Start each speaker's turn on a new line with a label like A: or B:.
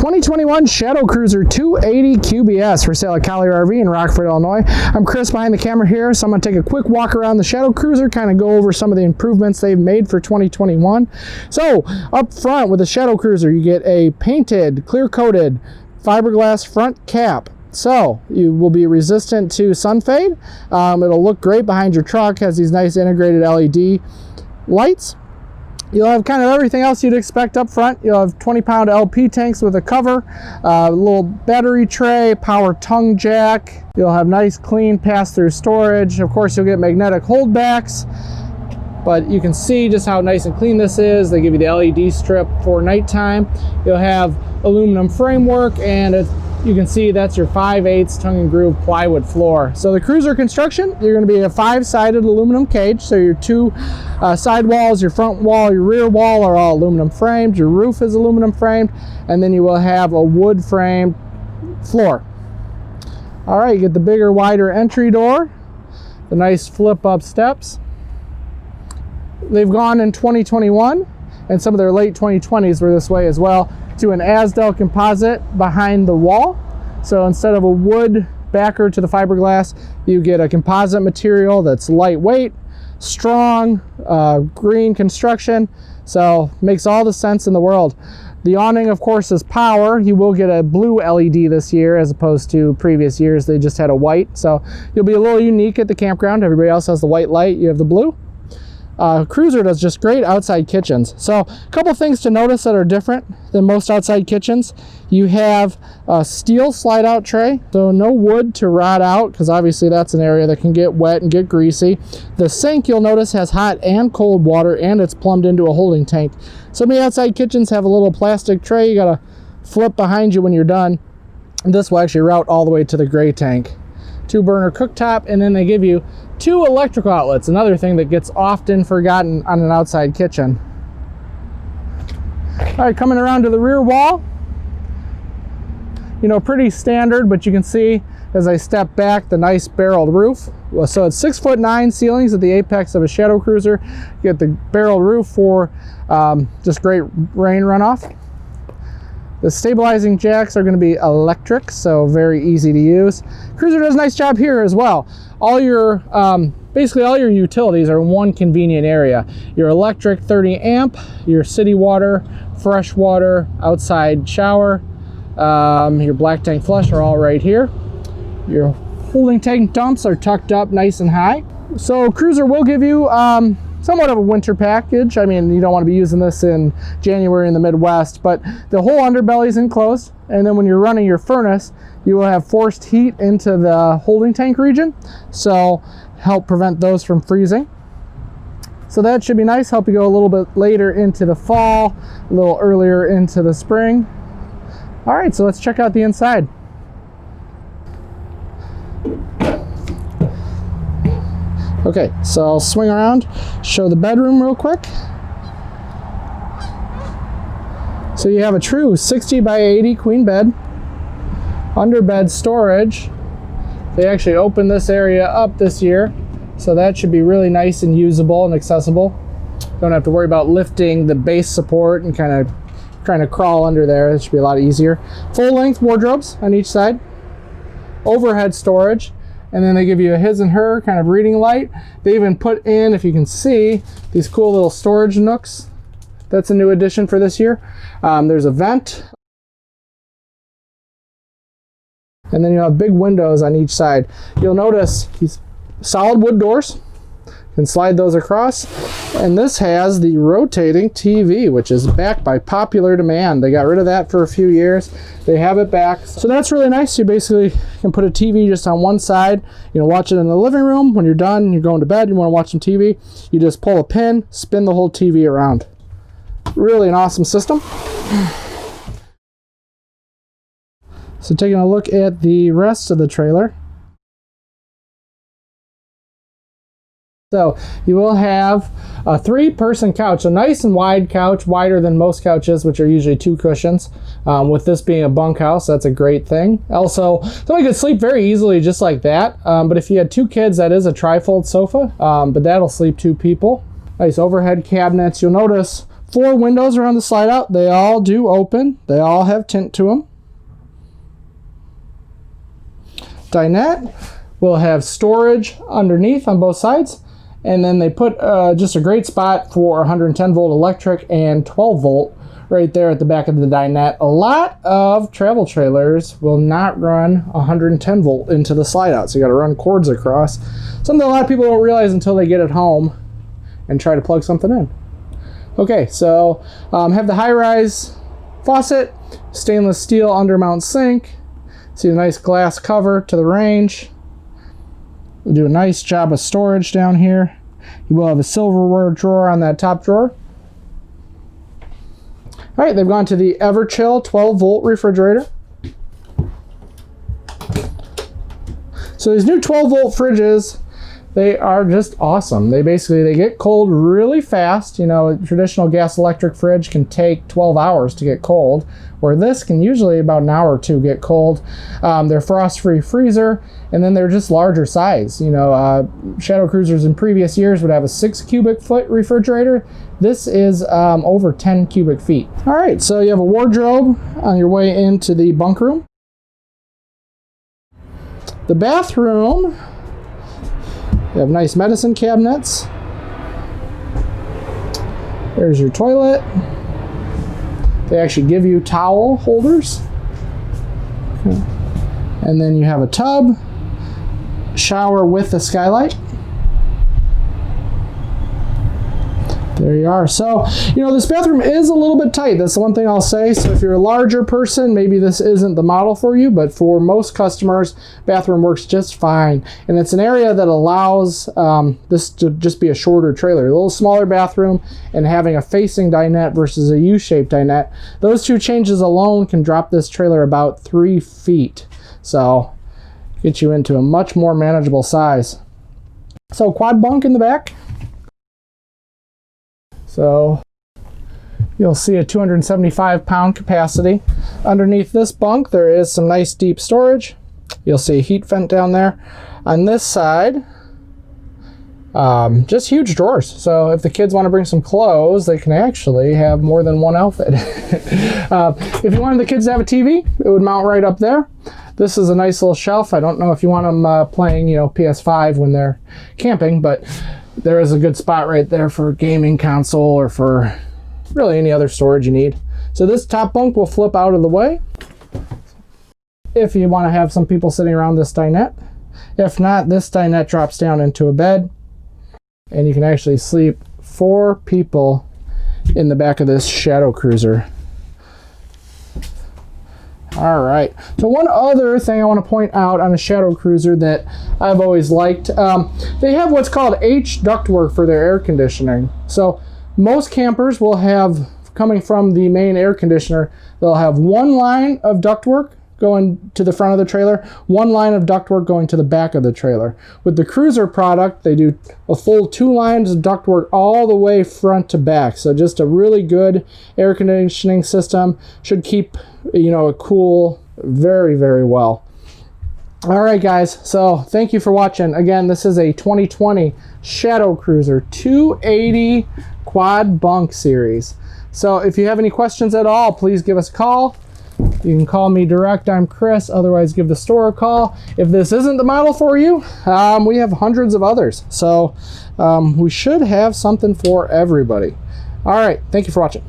A: 2021 Shadow Cruiser 280 QBS for sale at Collier RV in Rockford, Illinois. I'm Chris behind the camera here, so I'm going to take a quick walk around the Shadow Cruiser, kind of go over some of the improvements they've made for 2021. So, up front with the Shadow Cruiser, you get a painted, clear-coated fiberglass front cap. So, you will be resistant to sun fade. It'll look great behind your truck, has these nice integrated LED lights. You'll have kind of everything else you'd expect up front. You'll have 20-pound LP tanks with a cover, a little battery tray, power tongue jack. You'll have nice, clean pass-through storage. Of course, you'll get magnetic holdbacks, but you can see just how nice and clean this is. They give you the LED strip for nighttime. You'll have aluminum framework, and you can see that's your 5/8 tongue and groove plywood floor. So the Cruiser construction, you're going to be a 5-sided aluminum cage. So your two side walls, your front wall, your rear wall are all aluminum framed. Your roof is aluminum framed, and then you will have a wood framed floor. All right, you get the bigger, wider entry door, the nice flip up steps. They've gone in 2021, and some of their late 2020s were this way as well, to an Asdel composite behind the wall. So instead of a wood backer to the fiberglass, you get a composite material that's lightweight, strong, green construction. So makes all the sense in the world. The awning, of course, is power. You will get a blue LED this year as opposed to previous years. They just had a white. So you'll be a little unique at the campground. Everybody else has the white light. You have the blue. Cruiser does just great outside kitchens. So a couple things to notice that are different than most outside kitchens. You have a steel slide out tray, so no wood to rot out, because obviously that's an area that can get wet and get greasy. The sink, you'll notice, has hot and cold water, and it's plumbed into a holding tank. So many outside kitchens have a little plastic tray you gotta flip behind you when you're done. This will actually route all the way to the gray tank. 2-burner cooktop, and then they give you 2 electrical outlets, another thing that gets often forgotten on an outside kitchen. All right, coming around to the rear wall, you know, pretty standard, but you can see as I step back the nice barreled roof. So it's 6'9" ceilings at the apex of a Shadow Cruiser. You get the barreled roof for just great rain runoff. The stabilizing jacks are going to be electric, so very easy to use. Cruiser does a nice job here as well. All your, basically all your utilities are in one convenient area. Your electric 30 amp, your city water, fresh water, outside shower, your black tank flush are all right here. Your holding tank dumps are tucked up nice and high. So Cruiser will give you somewhat of a winter package. I mean, you don't want to be using this in January in the Midwest, but the whole underbelly is enclosed, and then when you're running your furnace, you will have forced heat into the holding tank region, so help prevent those from freezing. So that should be nice, help you go a little bit later into the fall, a little earlier into the spring. All right, so let's check out the inside. Okay, so I'll swing around, show the bedroom real quick. So you have a true 60 by 80 queen bed, under bed storage. They actually opened this area up this year, so that should be really nice and usable and accessible. Don't have to worry about lifting the base support and kind of trying to crawl under there. It should be a lot easier. Full length wardrobes on each side, overhead storage. And then they give you a his and her kind of reading light. They even put in, if you can see, these cool little storage nooks. That's a new addition for this year. There's a vent. And then you have big windows on each side. You'll notice these solid wood doors. You can slide those across. And this has the rotating TV, which is back by popular demand. They got rid of that for a few years. They have it back. So that's really nice. You basically can put a TV just on one side. You know, watch it in the living room. When you're done, you're going to bed, you want to watch some TV, you just pull a pin, spin the whole TV around. Really an awesome system. So taking a look at the rest of the trailer. So you will have a 3-person couch, a nice and wide couch, wider than most couches, which are usually 2 cushions. With this being a bunkhouse, that's a great thing. Also, somebody could sleep very easily just like that. But if you had 2 kids, that is a trifold sofa, but that'll sleep 2 people. Nice overhead cabinets. You'll notice 4 windows around the slide out. They all do open. They all have tint to them. Dinette will have storage underneath on both sides. And then they put just a great spot for 110 volt electric and 12 volt right there at the back of the dinette. A lot of travel trailers will not run 110 volt into the slide out, so you got to run cords across. Something a lot of people don't realize until they get it home and try to plug something in. Okay, so have the high-rise faucet, stainless steel undermount sink. See a nice glass cover to the range. We'll do a nice job of storage down here. You will have a silverware drawer on that top drawer. All right, they've gone to the Everchill 12 volt refrigerator. So these new 12 volt fridges, they are just awesome. They get cold really fast. You know, a traditional gas electric fridge can take 12 hours to get cold, where this can usually about an hour or two get cold. They're frost-free freezer, and then they're just larger size. You know, Shadow Cruisers in previous years would have a 6 cubic foot refrigerator. This is over 10 cubic feet. All right, so you have a wardrobe on your way into the bunk room. The bathroom, you have nice medicine cabinets. There's your toilet. They actually give you towel holders. Okay. And then you have a tub, shower with a skylight. There you are. So, you know, this bathroom is a little bit tight. That's the one thing I'll say. So if you're a larger person, maybe this isn't the model for you, but for most customers, bathroom works just fine. And it's an area that allows this to just be a shorter trailer. A little smaller bathroom and having a facing dinette versus a U-shaped dinette. Those two changes alone can drop this trailer about 3 feet. So get you into a much more manageable size. So quad bunk in the back. So you'll see a 275 pound capacity. Underneath this bunk, there is some nice deep storage. You'll see a heat vent down there. On this side, just huge drawers. So if the kids want to bring some clothes, they can actually have more than one outfit. If you wanted the kids to have a TV, it would mount right up there. This is a nice little shelf. I don't know if you want them playing, you know, PS5 when they're camping, but there is a good spot right there for a gaming console or for really any other storage you need. So this top bunk will flip out of the way if you want to have some people sitting around this dinette. If not, this dinette drops down into a bed and you can actually sleep 4 people in the back of this Shadow Cruiser. All right, so one other thing I want to point out on a Shadow Cruiser that I've always liked, they have what's called H ductwork for their air conditioning. So most campers will have, coming from the main air conditioner, they'll have one line of ductwork going to the front of the trailer, one line of ductwork going to the back of the trailer. With the Cruiser product, they do a full 2 lines of ductwork all the way front to back. So just a really good air conditioning system. Should keep, you know, it cool very, very well. All right, guys, so thank you for watching. Again, this is a 2020 Shadow Cruiser 280 quad bunk series. So if you have any questions at all, please give us a call. You can call me direct. I'm Chris. Otherwise, give the store a call. If this isn't the model for you, we have hundreds of others. So we should have something for everybody. All right. Thank you for watching.